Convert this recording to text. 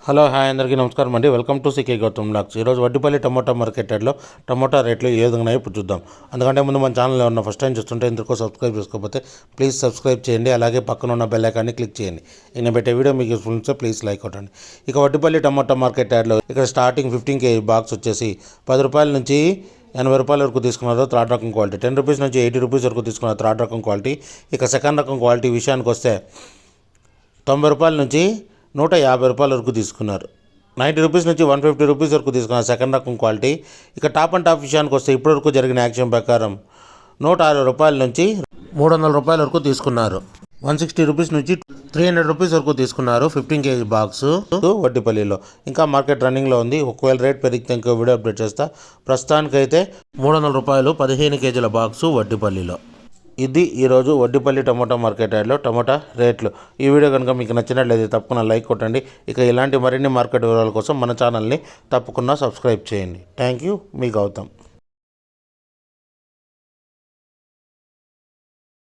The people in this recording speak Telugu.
హలో హాయ్ అందరికీ నమస్కారం అండి. Welcome to CK Gautam blogs. ఈరోజు వడ్డిపల్లి టమోటా మార్కెట్ యార్డ్లో టమోటా రేట్లు ఏ విధంగా ఉన్నాయో ఇప్పుడు చూద్దాం. అందుకంటే ముందు మన ఛానల్లో ఉన్న ఫస్ట్ టైం చూస్తుంటే ఇందుకు సబ్స్క్రైబ్ చేసుకోకపోతే ప్లీజ్ సబ్స్క్రైబ్ చేయండి. అలాగే పక్కన ఉన్న బెల్ ఐకాన్ని క్లిక్ చేయండి. నేను పెట్టే వీడియో మీకు యూస్ఫుల్ ఉంటే ప్లీజ్ లైక్ కొట్టండి. ఇక వడ్డిపల్లి టమోటా మార్కెట్ యార్డ్లో ఇక్కడ స్టార్టింగ్ 15 kg బాక్స్ వచ్చేసి 10 రూపాయల నుంచి 80 రూపాయల వరకు తీసుకున్నారు థర్డ్ రకం క్వాలిటీ. 10 రూపీస్ నుంచి 80 రూపీస్ వరకు తీసుకున్నారు థర్డ్ రకం క్వాలిటీ. ఇక సెకండ్ రకం క్వాలిటీ విషయానికి వస్తే 90 రూపాయల నుంచి 150 రూపాయల వరకు తీసుకున్నారు. 90 రూపీస్ నుంచి 150 రూపీస్ వరకు తీసుకున్నారు సెకండ్ రకం క్వాలిటీ. ఇక టాప్ అండ్ టాప్ విషయానికి వస్తే ఇప్పటివరకు జరిగిన యాక్షన్ ప్రకారం 160 రూపాయల నుంచి 300 రూపాయల వరకు తీసుకున్నారు. 160 రూపీస్ నుంచి 300 రూపీస్ వరకు తీసుకున్నారు 15 kg బాక్స్ వడ్డిపల్లిలో. ఇంకా మార్కెట్ రన్నింగ్లో ఉంది. ఒకవేళ రేట్ పెరిగితే ఇంకో వీడియో అప్డేట్ చేస్తా. ప్రస్తుతానికైతే 300 రూపాయలు 15 kgల బాక్సు వడ్డిపల్లిలో. ఇది ఈరోజు వడ్డిపల్లి టమోటా మార్కెట్ యార్డ్లో టమోటా రేట్లు. ఈ వీడియో కనుక మీకు నచ్చినట్లయితే తప్పకుండా లైక్ కొట్టండి. ఇక ఇలాంటి మరిన్ని మార్కెట్ వివరాల కోసం మన ఛానల్ని తప్పకుండా సబ్స్క్రైబ్ చేయండి. థ్యాంక్ యూ, మీ గౌతమ్.